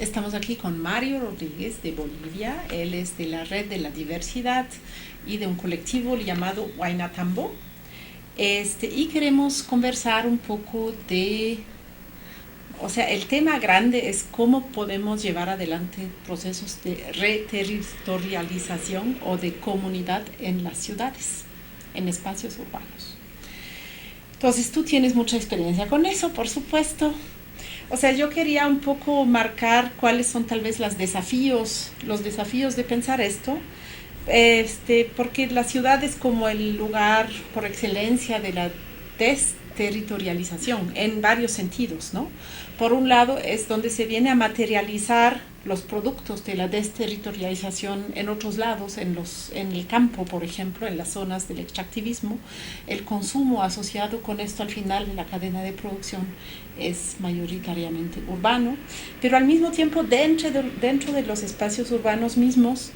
Estamos aquí con Mario Rodríguez de Bolivia. Él es de la Red de la Diversidad y de un colectivo llamado Huaynatambo. Y queremos conversar un poco el tema grande es cómo podemos llevar adelante procesos de reterritorialización o de comunidad en las ciudades, en espacios urbanos. Entonces tú tienes mucha experiencia con eso, por supuesto. Yo quería un poco marcar cuáles son tal vez los desafíos de pensar esto, porque la ciudad es como el lugar por excelencia de la desterritorialización en varios sentidos, ¿no? Por un lado es donde se viene a materializar los productos de la desterritorialización en otros lados, en el campo, por ejemplo, en las zonas del extractivismo. El consumo asociado con esto al final de la cadena de producción es mayoritariamente urbano, pero al mismo tiempo dentro de los espacios urbanos mismos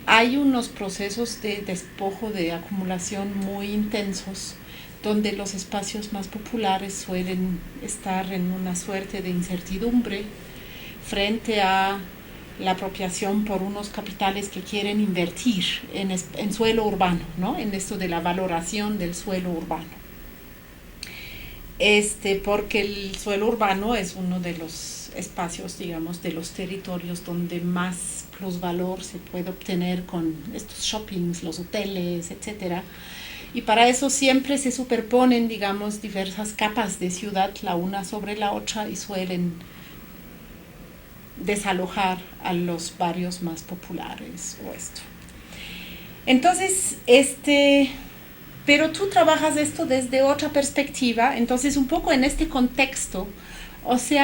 hay unos procesos de despojo, de acumulación muy intensos, donde los espacios más populares suelen estar en una suerte de incertidumbre frente a la apropiación por unos capitales que quieren invertir en suelo urbano, ¿no? En esto de la valoración del suelo urbano. Porque el suelo urbano es uno de los espacios, digamos, de los territorios donde más plusvalor se puede obtener con estos shoppings, los hoteles, etcétera. Y para eso siempre se superponen, digamos, diversas capas de ciudad la una sobre la otra y suelen desalojar a los barrios más populares o esto. Entonces, pero tú trabajas esto desde otra perspectiva, entonces un poco en este contexto,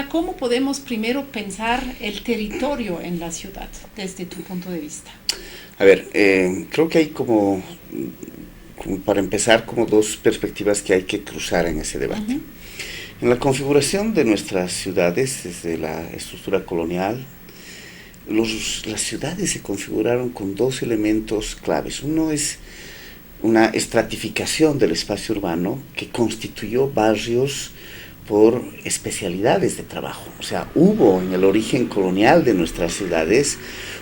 ¿cómo podemos primero pensar el territorio en la ciudad desde tu punto de vista? A ver, creo que hay como para empezar, como dos perspectivas que hay que cruzar en ese debate. Uh-huh. En la configuración de nuestras ciudades, desde la estructura colonial, las ciudades se configuraron con dos elementos claves. Uno es una estratificación del espacio urbano que constituyó barrios por especialidades de trabajo. Hubo en el origen colonial de nuestras ciudades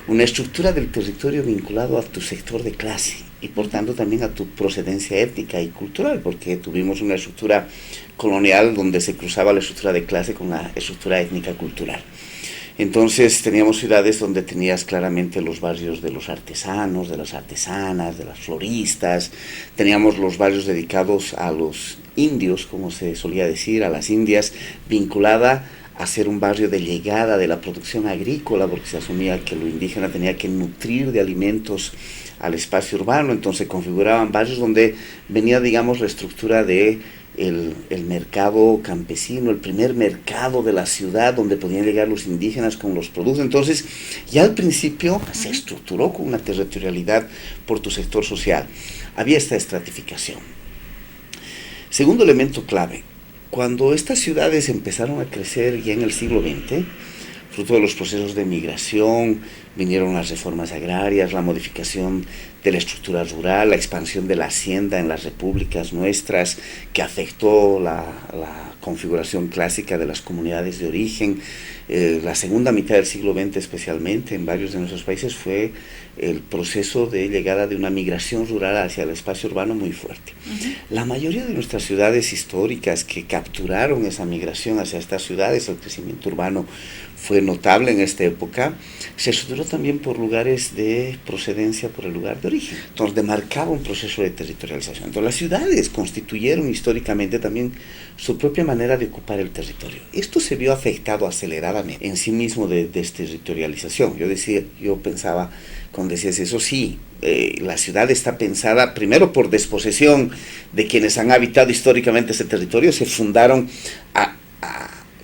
una estructura del territorio vinculado a tu sector de clase y por tanto también a tu procedencia étnica y cultural, porque tuvimos una estructura colonial donde se cruzaba la estructura de clase con la estructura étnica cultural. Entonces teníamos ciudades donde tenías claramente los barrios de los artesanos, de las artesanas, de las floristas, teníamos los barrios dedicados a los indios, como se solía decir, a las indias, vinculada a ser un barrio de llegada de la producción agrícola, porque se asumía que lo indígena tenía que nutrir de alimentos al espacio urbano. Entonces se configuraban barrios donde venía, digamos, la estructura de el mercado campesino, el primer mercado de la ciudad donde podían llegar los indígenas con los productos. Entonces ya al principio se estructuró con una territorialidad por tu sector social. Había esta estratificación. Segundo elemento clave, cuando estas ciudades empezaron a crecer ya en el siglo XX, fruto de los procesos de migración, vinieron las reformas agrarias, la modificación de la estructura rural, la expansión de la hacienda en las repúblicas nuestras, que afectó la configuración clásica de las comunidades de origen. La segunda mitad del siglo XX, especialmente en varios de nuestros países, fue el proceso de llegada de una migración rural hacia el espacio urbano muy fuerte. Uh-huh. La mayoría de nuestras ciudades históricas que capturaron esa migración hacia estas ciudades, el crecimiento urbano fue notable en esta época, se estructuró también por lugares de procedencia, por el lugar de origen. Entonces demarcaba un proceso de territorialización. Entonces las ciudades constituyeron históricamente también su propia manera de ocupar el territorio. Esto se vio afectado aceleradamente en sí mismo de desterritorialización. Yo pensaba, cuando decías eso, sí, la ciudad está pensada primero por desposesión de quienes han habitado históricamente ese territorio, se fundaron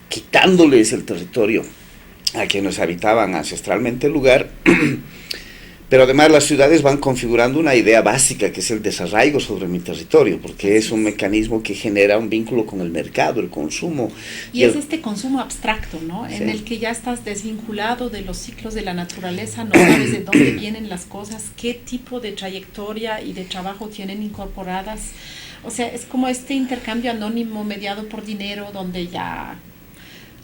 quitándoles el territorio a quienes habitaban ancestralmente el lugar, pero además las ciudades van configurando una idea básica que es el desarraigo sobre mi territorio, porque es un mecanismo que genera un vínculo con el mercado, el consumo. Y es este consumo abstracto, ¿no? Sí. En el que ya estás desvinculado de los ciclos de la naturaleza, no sabes de dónde vienen las cosas, qué tipo de trayectoria y de trabajo tienen incorporadas. Es como este intercambio anónimo mediado por dinero, donde ya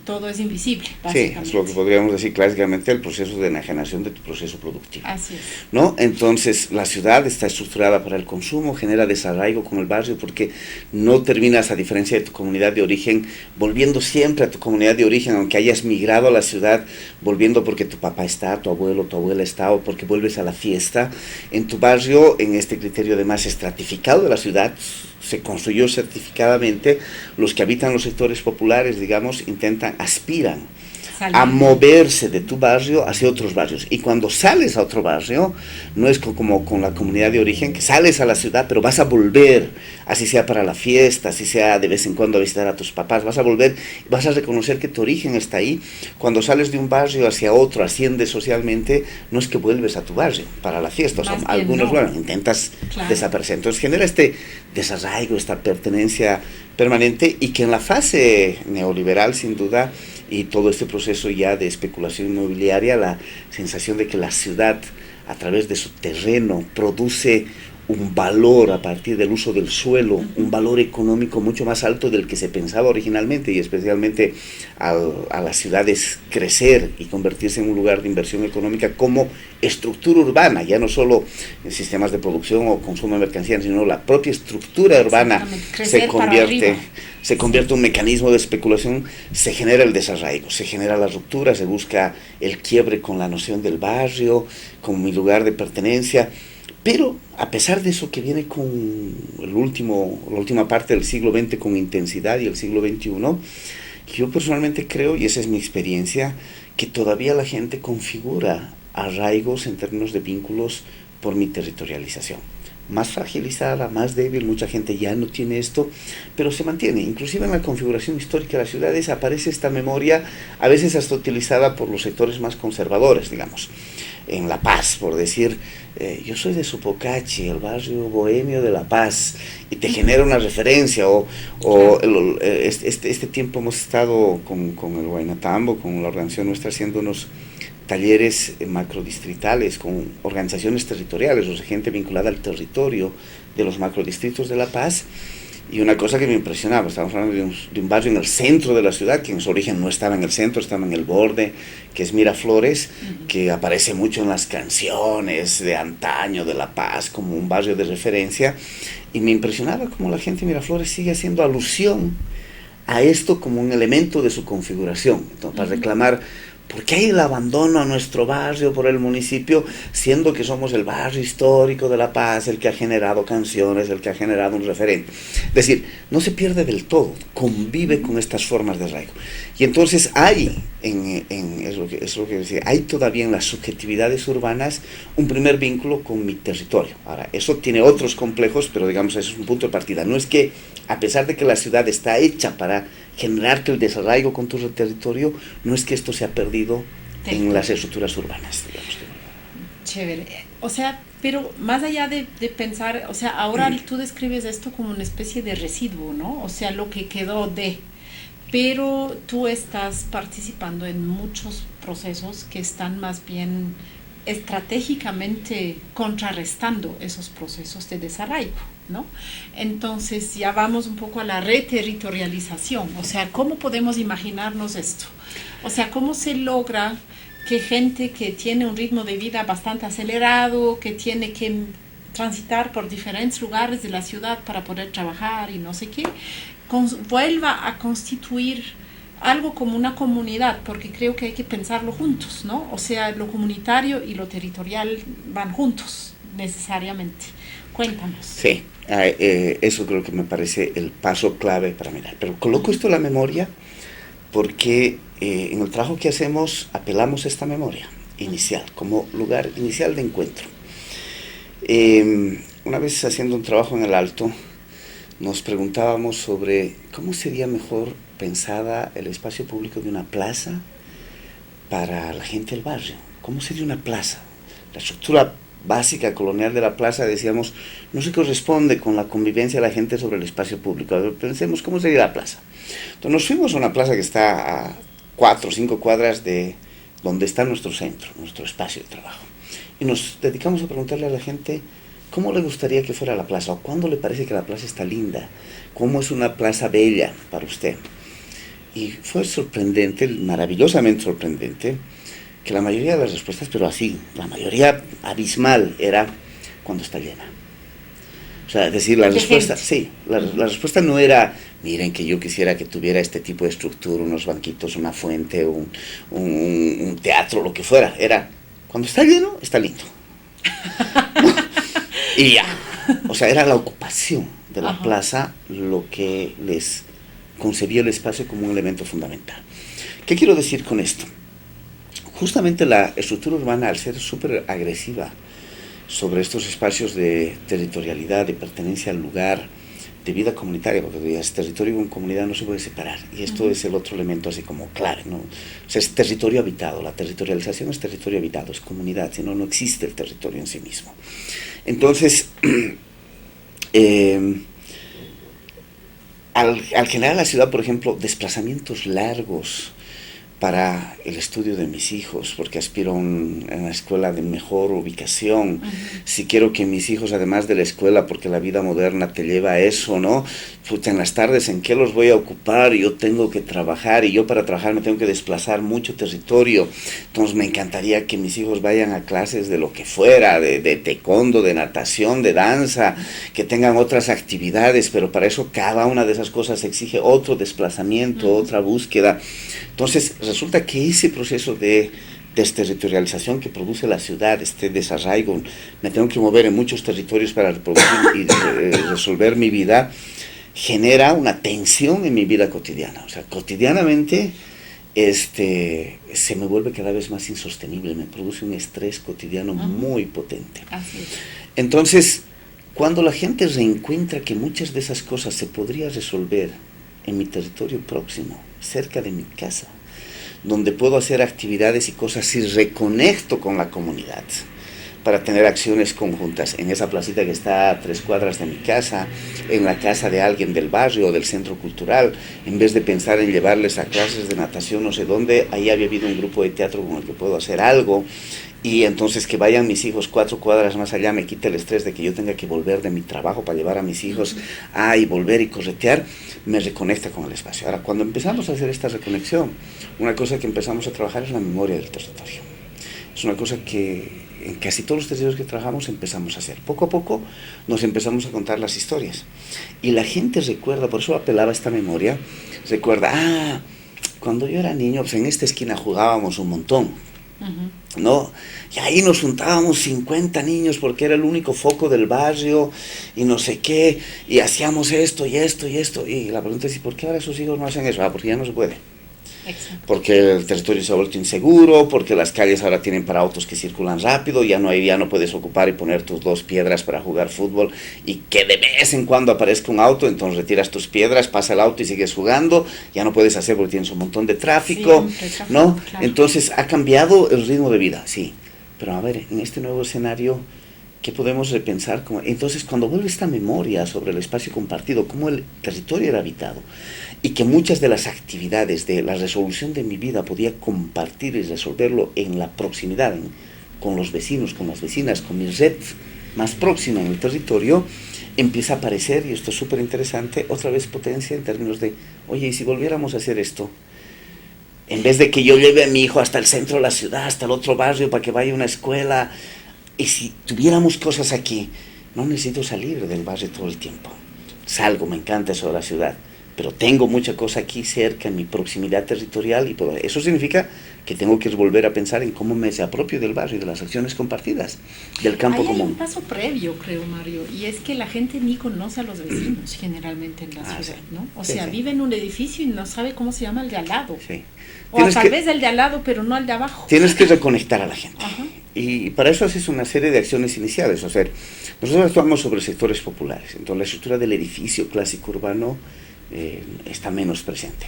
todo es invisible, Sí, básicamente. es lo que podríamos decir clásicamente el proceso de enajenación de tu proceso productivo. Así es. ¿No? Entonces, la ciudad está estructurada para el consumo, genera desarraigo con el barrio porque no terminas, a diferencia de tu comunidad de origen, volviendo siempre a tu comunidad de origen, aunque hayas migrado a la ciudad, volviendo porque tu papá está, tu abuelo, tu abuela está, o porque vuelves a la fiesta. En tu barrio, en este criterio además estratificado de la ciudad, se construyó certificadamente, los que habitan los sectores populares, digamos, aspiran a moverse de tu barrio hacia otros barrios. Y cuando sales a otro barrio, no es como con la comunidad de origen, que sales a la ciudad, pero vas a volver, así sea para la fiesta, así sea de vez en cuando a visitar a tus papás, vas a volver, vas a reconocer que tu origen está ahí. Cuando sales de un barrio hacia otro, asciendes socialmente, no es que vuelves a tu barrio para la fiesta, o sea, algunos, no. Bueno, intentas desaparecer. Entonces genera este desarraigo, esta pertenencia permanente, y que en la fase neoliberal, sin duda, y todo este proceso ya de especulación inmobiliaria, la sensación de que la ciudad, a través de su terreno, produce un valor a partir del uso del suelo, un valor económico mucho más alto del que se pensaba originalmente, y especialmente a las ciudades crecer y convertirse en un lugar de inversión económica como estructura urbana, ya no solo en sistemas de producción o consumo de mercancías, sino la propia estructura urbana se convierte en un mecanismo de especulación, se genera el desarraigo, se genera la ruptura, se busca el quiebre con la noción del barrio, como mi lugar de pertenencia. Pero a pesar de eso, que viene con la última parte del siglo XX con intensidad, y el siglo XXI, yo personalmente creo, y esa es mi experiencia, que todavía la gente configura arraigos en términos de vínculos por mi territorialización. Más fragilizada, más débil, mucha gente ya no tiene esto, pero se mantiene. Inclusive en la configuración histórica de las ciudades aparece esta memoria, a veces hasta utilizada por los sectores más conservadores, digamos. En La Paz, por decir, yo soy de Sopocachi, el barrio bohemio de La Paz, y te genera una referencia, este tiempo hemos estado con el Guaynatambo, con la organización nuestra, haciendo unos talleres macrodistritales con organizaciones territoriales, o sea, gente vinculada al territorio de los macrodistritos de La Paz. Y una cosa que me impresionaba, estamos hablando de un barrio en el centro de la ciudad, que en su origen no estaba en el centro, estaba en el borde, que es Miraflores, que aparece mucho en las canciones de antaño de La Paz como un barrio de referencia, y me impresionaba cómo la gente de Miraflores sigue haciendo alusión a esto como un elemento de su configuración. Entonces, para reclamar, ¿por qué hay el abandono a nuestro barrio por el municipio, siendo que somos el barrio histórico de La Paz, el que ha generado canciones, el que ha generado un referente? Es decir, no se pierde del todo, convive con estas formas de arraigo. Y entonces hay, es lo que decía, hay todavía en las subjetividades urbanas un primer vínculo con mi territorio. Ahora, eso tiene otros complejos, pero digamos, eso es un punto de partida. No es que, a pesar de que la ciudad está hecha para generarte el desarraigo con tu territorio, no es que esto se ha perdido en las estructuras urbanas, digamos. Chévere. O sea, pero más allá de pensar, o sea, ahora tú describes esto como una especie de residuo, ¿no? O sea, lo que quedó pero tú estás participando en muchos procesos que están más bien estratégicamente contrarrestando esos procesos de desarraigo, ¿no? Entonces ya vamos un poco a la reterritorialización, o sea, ¿cómo podemos imaginarnos esto? O sea, ¿cómo se logra que gente que tiene un ritmo de vida bastante acelerado, que tiene que transitar por diferentes lugares de la ciudad para poder trabajar y no sé qué, vuelva a constituir algo como una comunidad? Porque creo que hay que pensarlo juntos, ¿no? O sea, lo comunitario y lo territorial van juntos, necesariamente. Cuéntanos. Sí, eso creo que me parece el paso clave para mirar. Pero coloco esto en la memoria porque en el trabajo que hacemos apelamos a esta memoria inicial, como lugar inicial de encuentro. Una vez haciendo un trabajo en el Alto, nos preguntábamos sobre cómo sería mejor pensada el espacio público de una plaza para la gente del barrio. ¿Cómo sería una plaza? La estructura básica colonial de la plaza, decíamos, no se corresponde con la convivencia de la gente sobre el espacio público. Pensemos cómo sería la plaza. Entonces nos fuimos a una plaza que está a 4 o 5 cuadras de donde está nuestro centro, nuestro espacio de trabajo. Y nos dedicamos a preguntarle a la gente cómo le gustaría que fuera la plaza, o cuándo le parece que la plaza está linda, cómo es una plaza bella para usted. Y fue sorprendente, maravillosamente sorprendente, que la mayoría de las respuestas, pero así, la mayoría abismal, era cuando está llena. O sea, es decir, la respuesta, sí, la respuesta no era, miren que yo quisiera que tuviera este tipo de estructura, unos banquitos, una fuente, un teatro, lo que fuera. Era, cuando está lleno, está lindo. Y ya. O sea, era la ocupación de la plaza lo que les concebía el espacio como un elemento fundamental. ¿Qué quiero decir con esto? Justamente la estructura urbana, al ser súper agresiva sobre estos espacios de territorialidad, de pertenencia al lugar, de vida comunitaria, porque es territorio con comunidad no se puede separar, y esto es el otro elemento así como clave, ¿no? O sea, es territorio habitado, la territorialización es territorio habitado, es comunidad, si no, no existe el territorio en sí mismo. Entonces, al generar la ciudad, por ejemplo, desplazamientos largos para el estudio de mis hijos, porque aspiro a una escuela de mejor ubicación, si quiero que mis hijos, además de la escuela, porque la vida moderna te lleva a eso, ¿no? Puta, en las tardes, ¿en qué los voy a ocupar? Yo tengo que trabajar, y yo para trabajar me tengo que desplazar mucho territorio, entonces me encantaría que mis hijos vayan a clases de lo que fuera, de taekwondo, de natación, de danza, que tengan otras actividades, pero para eso cada una de esas cosas exige otro desplazamiento, otra búsqueda. Entonces resulta que ese proceso de desterritorialización que produce la ciudad, este desarraigo, me tengo que mover en muchos territorios para reproducir y resolver mi vida, genera una tensión en mi vida cotidiana. O sea, cotidianamente se me vuelve cada vez más insostenible, me produce un estrés cotidiano muy potente. Así es. Entonces, cuando la gente reencuentra que muchas de esas cosas se podría resolver en mi territorio próximo, cerca de mi casa, donde puedo hacer actividades y cosas y reconecto con la comunidad para tener acciones conjuntas en esa placita que está a 3 cuadras de mi casa, en la casa de alguien del barrio o del centro cultural, en vez de pensar en llevarles a clases de natación no sé dónde, ahí había habido un grupo de teatro con el que puedo hacer algo, y entonces que vayan mis hijos 4 cuadras más allá me quita el estrés de que yo tenga que volver de mi trabajo para llevar a mis hijos y volver y corretear, me reconecta con el espacio. Ahora, cuando empezamos a hacer esta reconexión, una cosa que empezamos a trabajar es la memoria del territorio. Es una cosa que en casi todos los territorios que trabajamos empezamos a hacer. Poco a poco nos empezamos a contar las historias. Y la gente recuerda, por eso apelaba a esta memoria, recuerda, cuando yo era niño, pues en esta esquina jugábamos un montón. ¿No? Y ahí nos juntábamos 50 niños porque era el único foco del barrio y no sé qué, y hacíamos esto y esto y esto, y la pregunta es, ¿y por qué ahora sus hijos no hacen eso? Porque ya no se puede. Exacto. Porque el territorio se ha vuelto inseguro, porque las calles ahora tienen para autos que circulan rápido, ya no puedes ocupar y poner tus 2 piedras para jugar fútbol y que de vez en cuando aparezca un auto, entonces retiras tus piedras, pasa el auto y sigues jugando, ya no puedes hacer porque tienes un montón de tráfico, ¿no? Claro. Entonces ha cambiado el ritmo de vida, sí, pero a ver, en este nuevo escenario, ¿qué podemos repensar? Entonces, cuando vuelve esta memoria sobre el espacio compartido, cómo el territorio era habitado, y que muchas de las actividades de la resolución de mi vida podía compartir y resolverlo en la proximidad, con los vecinos, con las vecinas, con mi red más próxima en el territorio, empieza a aparecer, y esto es súper interesante, otra vez potencia en términos de, oye, ¿y si volviéramos a hacer esto? En vez de que yo lleve a mi hijo hasta el centro de la ciudad, hasta el otro barrio para que vaya a una escuela, y si tuviéramos cosas aquí, no necesito salir del barrio todo el tiempo. Salgo, me encanta eso de la ciudad, pero tengo mucha cosa aquí cerca, en mi proximidad territorial, y eso significa que tengo que volver a pensar en cómo me apropio del barrio y de las acciones compartidas, del campo común. Hay un paso previo, creo, Mario, y es que la gente ni conoce a los vecinos generalmente en la ciudad, sí. ¿no? O sea, vive en un edificio y no sabe cómo se llama el de al lado. Sí. O tal vez el de al lado, pero no el de abajo. Tienes que reconectar a la gente. Y para eso haces una serie de acciones iniciales. O sea, nosotros actuamos sobre sectores populares, entonces la estructura del edificio clásico urbano está menos presente.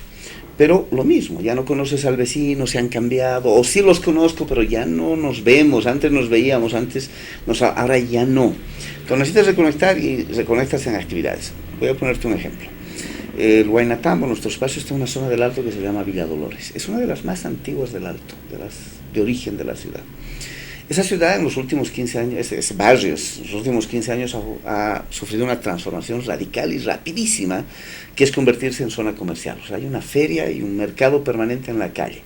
Pero lo mismo, ya no conoces al vecino, se han cambiado, o sí los conozco, pero ya no nos vemos, antes nos veíamos, ahora ya no. Entonces necesitas reconectar y reconectas en actividades. Voy a ponerte un ejemplo. El Huaynatambo, nuestro espacio, está en una zona del Alto que se llama Villa Dolores. Es una de las más antiguas del Alto, de origen de la ciudad. Esa ciudad en los últimos 15 años, ese barrio, en los últimos 15 años ha sufrido una transformación radical y rapidísima, que es convertirse en zona comercial. O sea, hay una feria y un mercado permanente en la calle.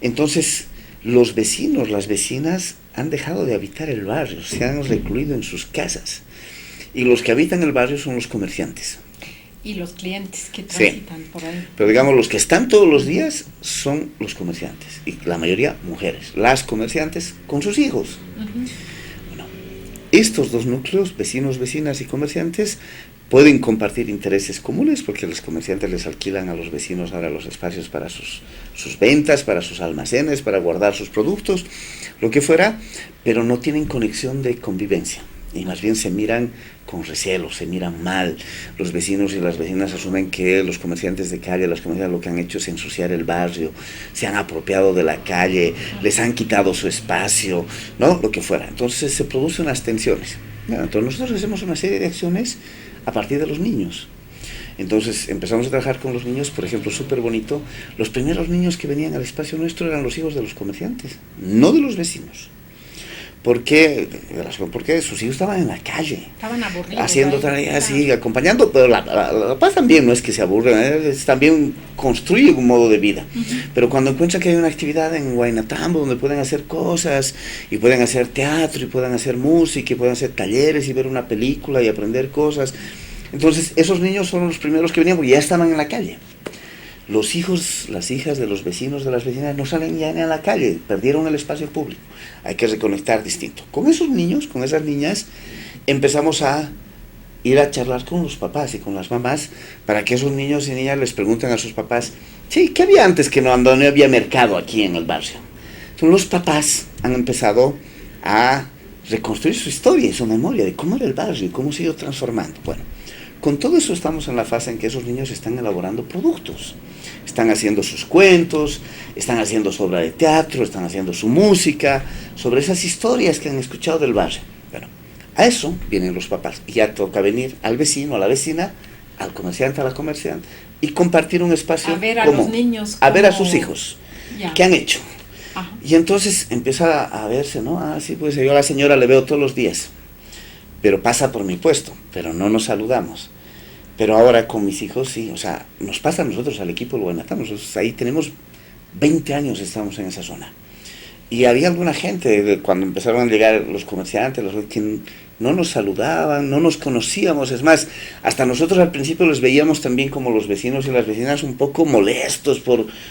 Entonces, los vecinos, las vecinas han dejado de habitar el barrio, se han recluido en sus casas. Y los que habitan el barrio son los comerciantes. Y los clientes que transitan por ahí. Pero digamos, los que están todos los días son los comerciantes, y la mayoría mujeres, las comerciantes con sus hijos. Bueno, estos dos núcleos, vecinos, vecinas y comerciantes, pueden compartir intereses comunes, porque los comerciantes les alquilan a los vecinos ahora los espacios para sus ventas, para sus almacenes, para guardar sus productos, lo que fuera, pero no tienen conexión de convivencia. Y más bien se miran con recelo, se miran mal. Los vecinos y las vecinas asumen que los comerciantes de calle, las comerciantes lo que han hecho es ensuciar el barrio, se han apropiado de la calle, les han quitado su espacio, ¿no? Lo que fuera. Entonces se producen unas tensiones. Bueno, entonces nosotros hacemos una serie de acciones a partir de los niños. Entonces empezamos a trabajar con los niños, por ejemplo, súper bonito. Los primeros niños que venían al espacio nuestro eran los hijos de los comerciantes, no de los vecinos. ¿Por qué? Porque sus hijos estaban en la calle. Estaban aburridos. Haciendo tareas, sí, acompañando, pero la paz también no es que se aburren, también construye un modo de vida. Pero cuando encuentran que hay una actividad en Huaynatambo donde pueden hacer cosas, y pueden hacer teatro, y pueden hacer música, y pueden hacer talleres, y ver una película, y aprender cosas, entonces esos niños son los primeros que venían porque ya estaban en la calle. Los hijos, las hijas de los vecinos, de las vecinas, no salen ya ni a la calle, perdieron el espacio público. Hay que reconectar distinto. Con esos niños, con esas niñas, empezamos a ir a charlar con los papás y con las mamás, para que esos niños y niñas les pregunten a sus papás, sí, ¿qué había antes que no había mercado aquí en el barrio? Entonces los papás han empezado a reconstruir su historia y su memoria de cómo era el barrio y cómo se ha ido transformando. Bueno, con todo eso estamos en la fase en que esos niños están elaborando productos. Están haciendo sus cuentos, están haciendo su obra de teatro, están haciendo su música, sobre esas historias que han escuchado del barrio. Bueno, a eso vienen los papás. Y ya toca venir al vecino, a la vecina, al comerciante, a la comerciante, y compartir un espacio a ver a los niños. A ver a sus hijos. Ya. ¿Qué han hecho? Ajá. Y entonces empieza a verse, ¿no? Ah, sí, pues yo a la señora le veo todos los días, pero pasa por mi puesto, pero no nos saludamos. Pero ahora con mis hijos sí, o sea, nos pasa a nosotros, al equipo del Huaynatambo, nosotros ahí tenemos 20 años, estamos en esa zona. Y había alguna gente, cuando empezaron a llegar los comerciantes, los que no nos saludaban, no nos conocíamos, es más, hasta nosotros al principio les veíamos también como los vecinos y las vecinas un poco molestos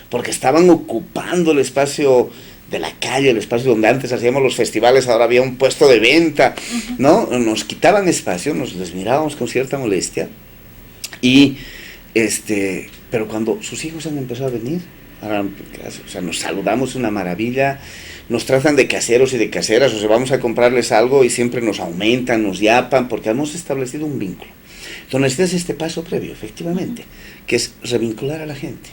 porque estaban ocupando el espacio de la calle, el espacio donde antes hacíamos los festivales, ahora había un puesto de venta, ¿no? Nos quitaban espacio, les mirábamos con cierta molestia. Y pero cuando sus hijos han empezado a venir, ahora, o sea, nos saludamos, una maravilla, nos tratan de caseros y de caseras, o sea, vamos a comprarles algo y siempre nos aumentan, nos yapan, porque hemos establecido un vínculo. Entonces necesitas este paso previo, efectivamente, que es revincular a la gente,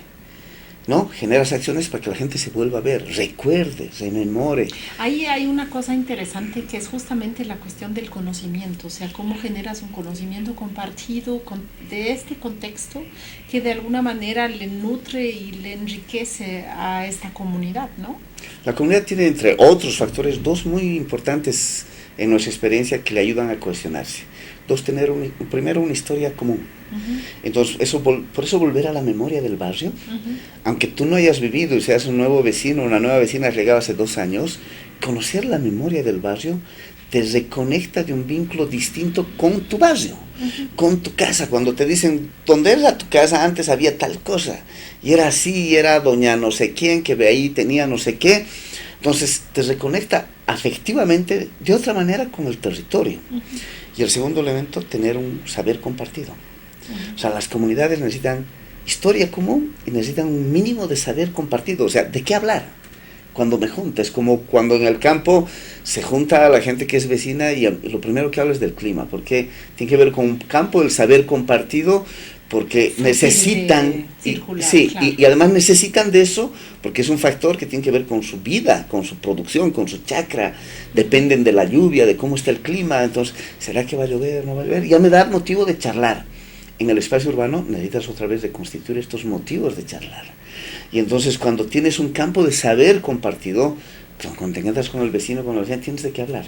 ¿no? Generas acciones para que la gente se vuelva a ver, recuerde, rememore. Ahí hay una cosa interesante que es justamente la cuestión del conocimiento, o sea, cómo generas un conocimiento compartido de este contexto que de alguna manera le nutre y le enriquece a esta comunidad, ¿no? La comunidad tiene, entre otros factores, dos muy importantes en nuestra experiencia que le ayudan a cohesionarse. Dos, tener primero una historia común. Entonces, por eso volver a la memoria del barrio, aunque tú no hayas vivido y seas un nuevo vecino, una nueva vecina llegada hace 2 años, conocer la memoria del barrio te reconecta de un vínculo distinto con tu barrio, con tu casa. Cuando te dicen, ¿dónde era tu casa? Antes había tal cosa, y era así, y era doña no sé quién, que de ahí tenía no sé qué. Entonces, te reconecta afectivamente de otra manera con el territorio. Y el segundo elemento, tener un saber compartido. O sea, las comunidades necesitan historia común y necesitan un mínimo de saber compartido. O sea, ¿de qué hablar? Cuando me junto, es como cuando en el campo se junta a la gente que es vecina y lo primero que habla es del clima, porque tiene que ver con un campo, el saber compartido, porque necesitan, circular, sí, claro. y además necesitan de eso, porque es un factor que tiene que ver con su vida, con su producción, con su chakra, dependen de la lluvia, de cómo está el clima. Entonces, ¿será que va a llover? ¿No va a llover? Ya me da motivo de charlar. En el espacio urbano necesitas otra vez reconstituir estos motivos de charlar. Y entonces cuando tienes un campo de saber compartido, cuando te encuentras con el vecino, con la vecina, tienes de qué hablar.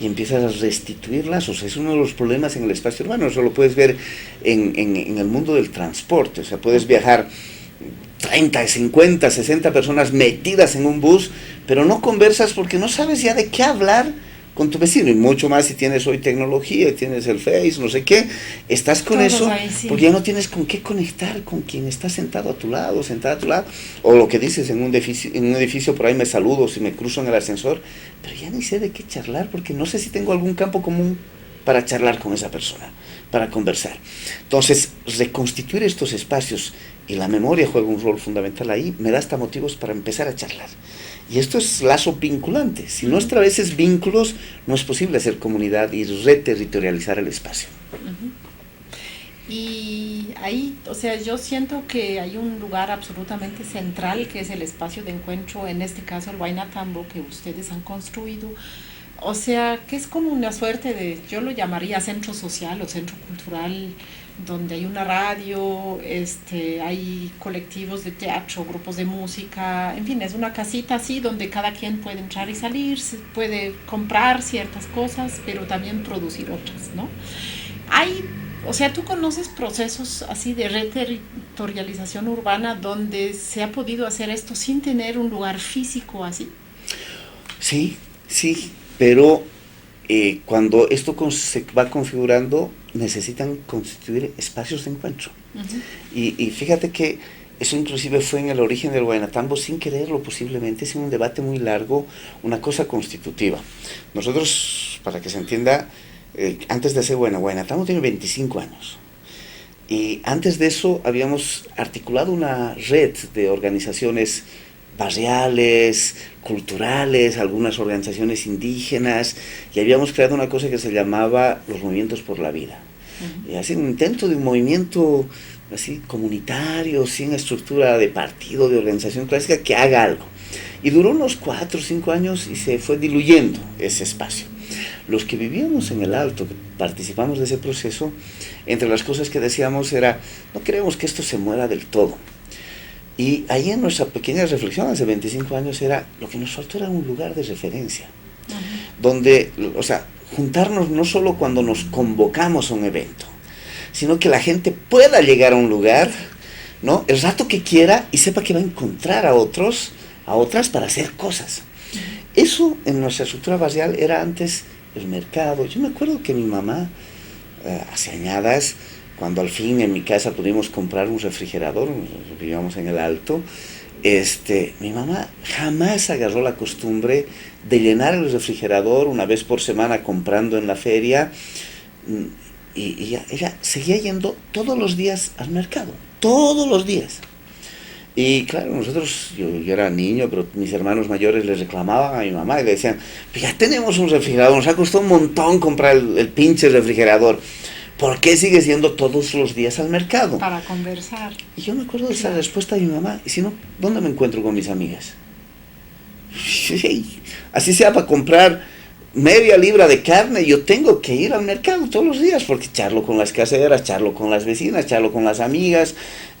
Y empiezas a restituirlas, o sea, es uno de los problemas en el espacio urbano. Eso lo puedes ver en el mundo del transporte, o sea, puedes viajar 30, 50, 60 personas metidas en un bus, pero no conversas porque no sabes ya de qué hablar con tu vecino, y mucho más si tienes hoy tecnología, y tienes el Face, no sé qué, estás con Todos eso, ahí, sí. porque ya no tienes con qué conectar con quien está sentado a tu lado, sentada a tu lado, o lo que dices en un edificio por ahí me saludo, si me cruzo en el ascensor, pero ya ni sé de qué charlar, porque no sé si tengo algún campo común para charlar con esa persona, para conversar. Entonces, reconstituir estos espacios, y la memoria juega un rol fundamental ahí, me da hasta motivos para empezar a charlar. Y esto es lazo vinculante. Si no estableces vínculos, no es posible hacer comunidad y reterritorializar el espacio. Y ahí, o sea, yo siento que hay un lugar absolutamente central que es el espacio de encuentro, en este caso el Huaynatambo, que ustedes han construido. O sea, que es como una suerte de, yo lo llamaría centro social o centro cultural, donde hay una radio, hay colectivos de teatro, grupos de música, en fin, es una casita así donde cada quien puede entrar y salir, se puede comprar ciertas cosas, pero también producir otras, ¿no? O sea, ¿tú conoces procesos así de reterritorialización urbana donde se ha podido hacer esto sin tener un lugar físico así? Sí, sí, pero cuando esto se va configurando, necesitan constituir espacios de encuentro. Y fíjate que eso inclusive fue en el origen del Huaynatambo, sin quererlo posiblemente, sin un debate muy largo, una cosa constitutiva. Nosotros, para que se entienda, antes de hacer Huaynatambo tiene 25 años. Y antes de eso habíamos articulado una red de organizaciones barriales, culturales, algunas organizaciones indígenas, y habíamos creado una cosa que se llamaba los movimientos por la vida. Y así un intento de un movimiento así comunitario, sin estructura de partido, de organización clásica, que haga algo. Y duró unos 4 o 5 años y se fue diluyendo ese espacio. Los que vivíamos en el Alto, que participamos de ese proceso, entre las cosas que decíamos era, no queremos que esto se muera del todo. Y ahí en nuestra pequeña reflexión hace 25 años era, lo que nos faltó era un lugar de referencia, donde, o sea, juntarnos no solo cuando nos convocamos a un evento, sino que la gente pueda llegar a un lugar, ¿no?, el rato que quiera y sepa que va a encontrar a otros, a otras para hacer cosas. Eso en nuestra estructura barrial era antes el mercado. Yo me acuerdo que mi mamá, hace añadas, cuando al fin en mi casa pudimos comprar un refrigerador, vivíamos en el Alto, mi mamá jamás agarró la costumbre de llenar el refrigerador una vez por semana comprando en la feria, y ella seguía yendo todos los días al mercado, todos los días. Y claro, nosotros, yo era niño, pero mis hermanos mayores les reclamaban a mi mamá y le decían, pues ya tenemos un refrigerador, nos ha costado un montón comprar el pinche refrigerador. ¿Por qué sigues yendo todos los días al mercado? Para conversar. Y yo me acuerdo de esa respuesta de mi mamá. Y si no, ¿dónde me encuentro con mis amigas? Así sea para comprar media libra de carne, yo tengo que ir al mercado todos los días, porque charlo con las caseras, charlo con las vecinas, charlo con las amigas.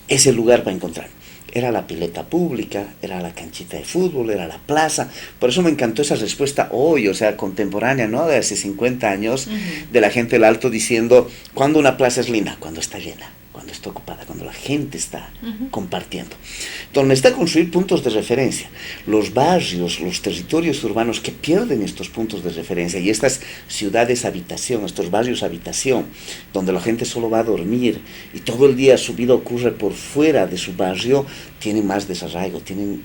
Es el lugar para encontrar. Era la pileta pública, era la canchita de fútbol, era la plaza. Por eso me encantó esa respuesta hoy, o sea, contemporánea, ¿no?, de hace 50 años, de la gente del Alto diciendo, ¿cuándo una plaza es linda? Cuando está llena, cuando está ocupada, cuando la gente está compartiendo. Entonces necesita construir puntos de referencia. Los barrios, los territorios urbanos que pierden estos puntos de referencia, y estas ciudades habitación, estos barrios habitación, donde la gente solo va a dormir y todo el día su vida ocurre por fuera de su barrio, tienen más desarraigo, tienen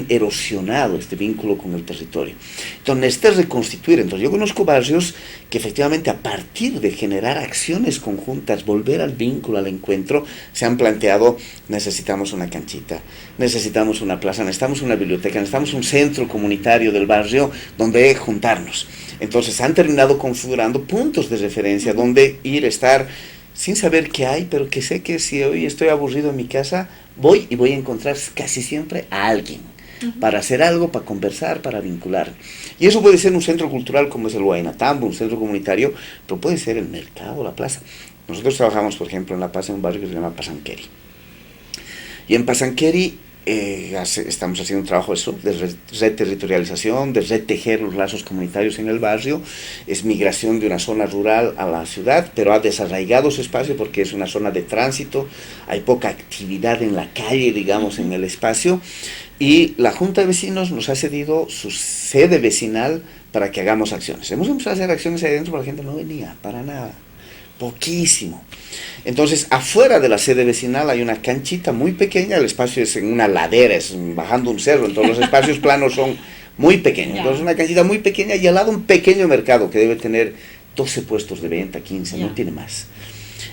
erosionado este vínculo con el territorio. Entonces necesitas reconstituir. Entonces yo conozco barrios que efectivamente, a partir de generar acciones conjuntas, volver al vínculo, al encuentro, se han planteado, necesitamos una canchita, necesitamos una plaza, necesitamos una biblioteca, necesitamos un centro comunitario del barrio donde juntarnos. Entonces han terminado configurando puntos de referencia donde ir, estar, sin saber qué hay, pero que sé que si hoy estoy aburrido en mi casa, voy a encontrar casi siempre a alguien para hacer algo, para conversar, para vincular. Y eso puede ser un centro cultural como es el Huaynatambo, un centro comunitario, pero puede ser el mercado, la plaza. Nosotros trabajamos, por ejemplo, en La Paz, en un barrio que se llama Pasanqueri. Y en Pasanqueri Estamos haciendo un trabajo eso, de reterritorialización, de retejer los lazos comunitarios en el barrio. Es migración de una zona rural a la ciudad, pero ha desarraigado su espacio porque es una zona de tránsito, hay poca actividad en la calle, digamos, en el espacio, y la Junta de Vecinos nos ha cedido su sede vecinal para que hagamos acciones. Hemos empezado a hacer acciones ahí adentro, pero la gente no venía, para nada, poquísimo. Entonces, afuera de la sede vecinal hay una canchita muy pequeña, el espacio es en una ladera, es bajando un cerro, entonces los espacios planos son muy pequeños. Entonces, una canchita muy pequeña y al lado un pequeño mercado que debe tener 12 puestos de venta, 15, no tiene más.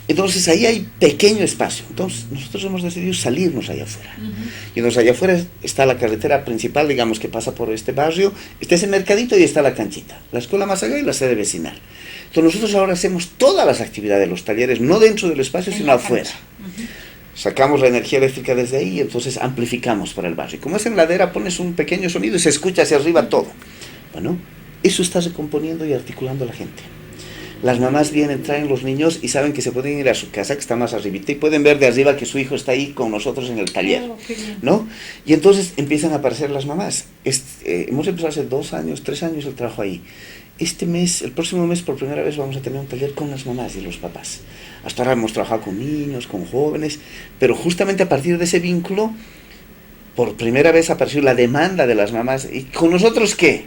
Entonces, ahí hay pequeño espacio. Entonces, nosotros hemos decidido salirnos allá afuera. Y entonces, allá afuera está la carretera principal, digamos, que pasa por este barrio, está ese mercadito y está la canchita, la escuela más allá y la sede vecinal. Entonces nosotros ahora hacemos todas las actividades, los talleres, no dentro del espacio, sino afuera. Sacamos la energía eléctrica desde ahí y entonces amplificamos para el barrio. Como es en ladera, pones un pequeño sonido y se escucha hacia arriba todo. Bueno, eso está recomponiendo y articulando a la gente. Las mamás vienen, traen los niños y saben que se pueden ir a su casa, que está más arribita, y pueden ver de arriba que su hijo está ahí con nosotros en el taller, ¿no? Y entonces empiezan a aparecer las mamás. Hemos empezado hace 2 años, 3 años el trabajo ahí. Este mes, el próximo mes, por primera vez vamos a tener un taller con las mamás y los papás. Hasta ahora hemos trabajado con niños, con jóvenes, pero justamente a partir de ese vínculo, por primera vez apareció la demanda de las mamás. ¿Y con nosotros qué?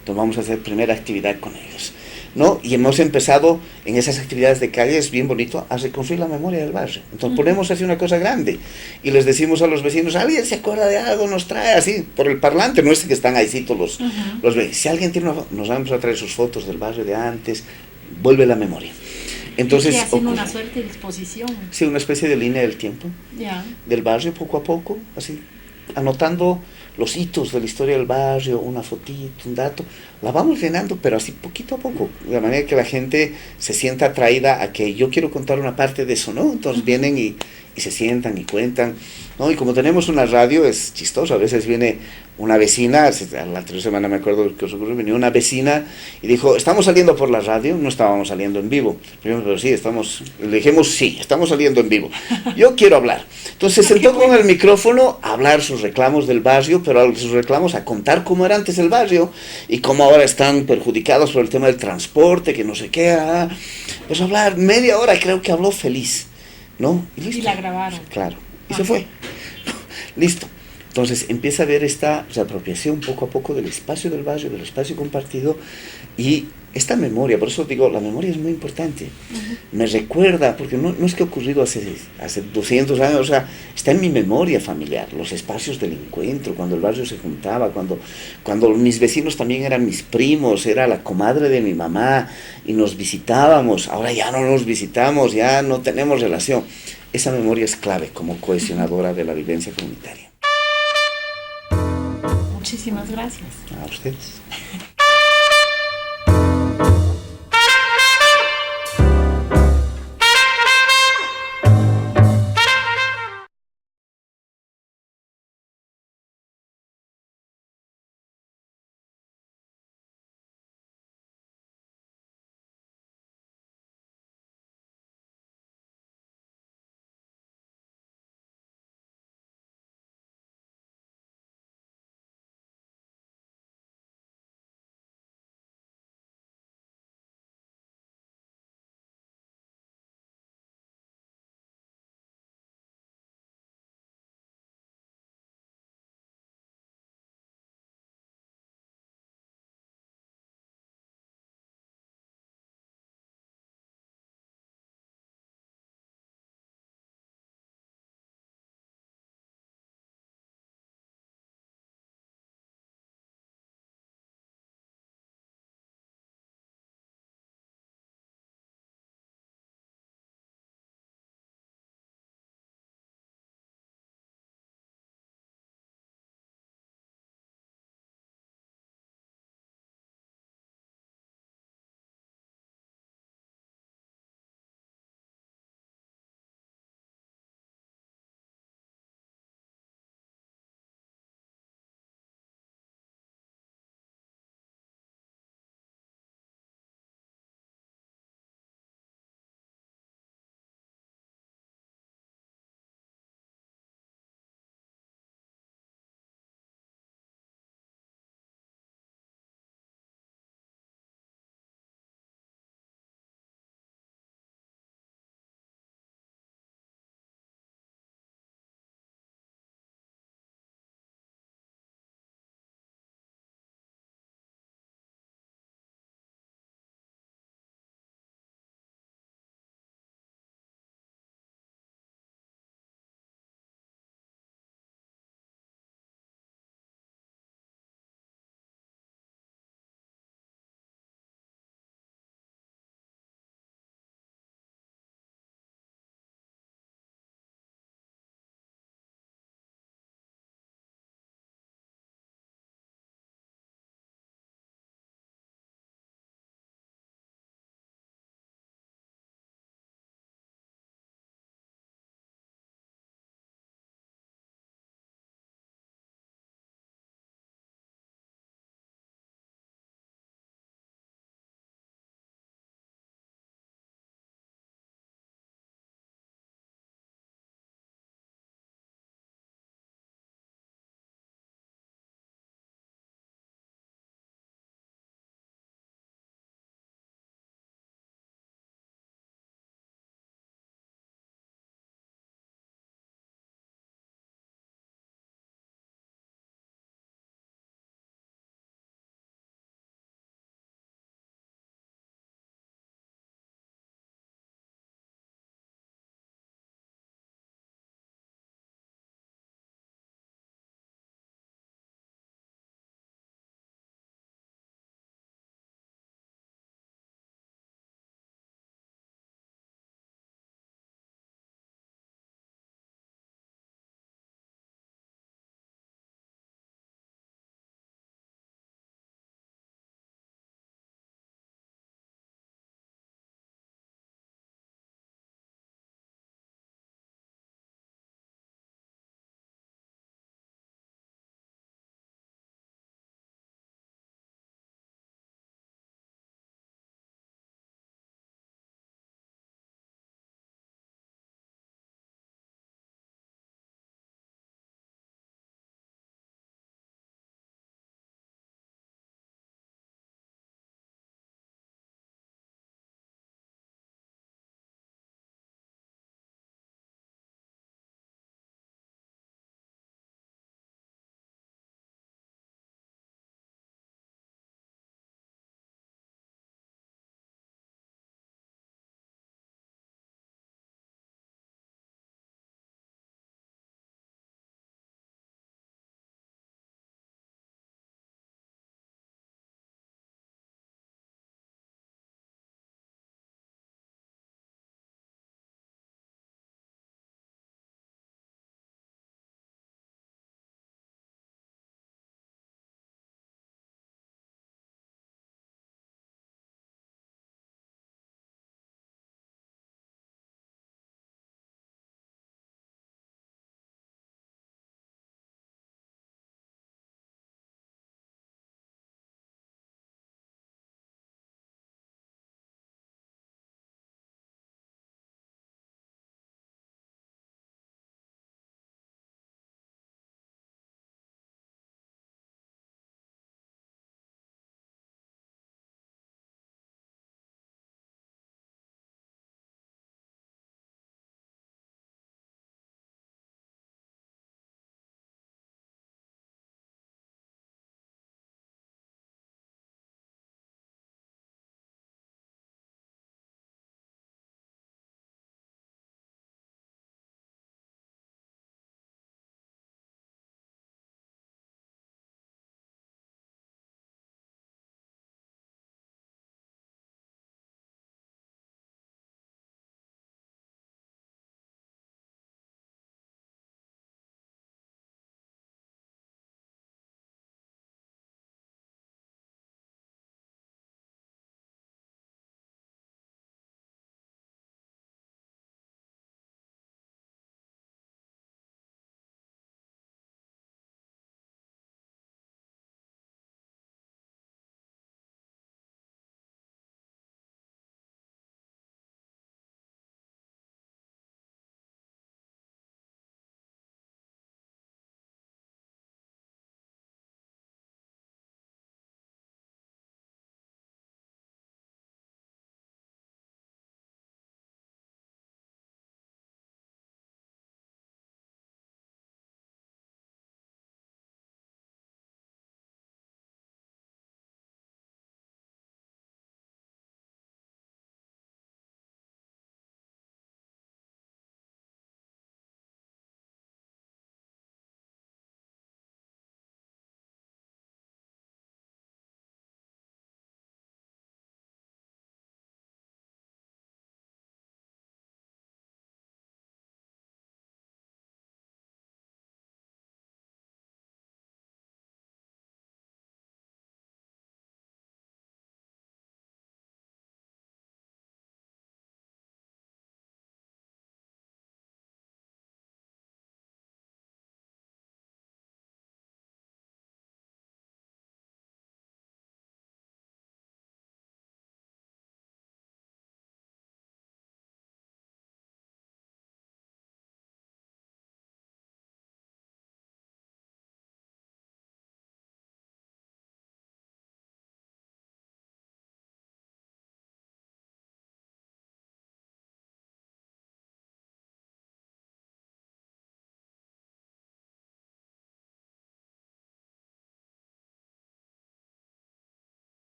Entonces vamos a hacer primera actividad con ellos, ¿no? Y hemos empezado en esas actividades de calle, es bien bonito, a reconstruir la memoria del barrio. Entonces ponemos así una cosa grande y les decimos a los vecinos, ¿alguien se acuerda de algo? Nos trae así, por el parlante, no es que están ahí los vecinos. Si alguien tiene nos vamos a traer sus fotos del barrio de antes, vuelve la memoria. Entonces, haciendo una suerte de exposición. Sí, una especie de línea del tiempo, del barrio poco a poco, así, anotando los hitos de la historia del barrio, una fotito, un dato, la vamos llenando, pero así poquito a poco, de manera que la gente se sienta atraída a que yo quiero contar una parte de eso, ¿no? Entonces vienen y se sientan y cuentan, ¿no? Y como tenemos una radio, es chistoso, a veces viene una vecina, la anterior semana me acuerdo que os ocurrió, venía una vecina y dijo, ¿estamos saliendo por la radio? No estábamos saliendo en vivo, pero sí, le dijimos, sí, estamos saliendo en vivo, yo quiero hablar. Entonces se sentó con el micrófono a hablar sus reclamos del barrio, pero sus reclamos a contar cómo era antes el barrio y cómo ahora están perjudicados por el tema del transporte, que no sé qué, pues hablar media hora, creo que habló feliz, ¿no? Y listo. Y la grabaron. Claro, y se fue. Listo. Entonces empieza a haber esta reapropiación poco a poco del espacio del barrio, del espacio compartido y esta memoria, por eso digo, la memoria es muy importante. Me recuerda, porque no es que ha ocurrido hace 200 años, o sea, está en mi memoria familiar, los espacios del encuentro, cuando el barrio se juntaba, cuando mis vecinos también eran mis primos, era la comadre de mi mamá y nos visitábamos, ahora ya no nos visitamos, ya no tenemos relación. Esa memoria es clave como cohesionadora de la vivencia comunitaria. Muchísimas gracias. A ustedes.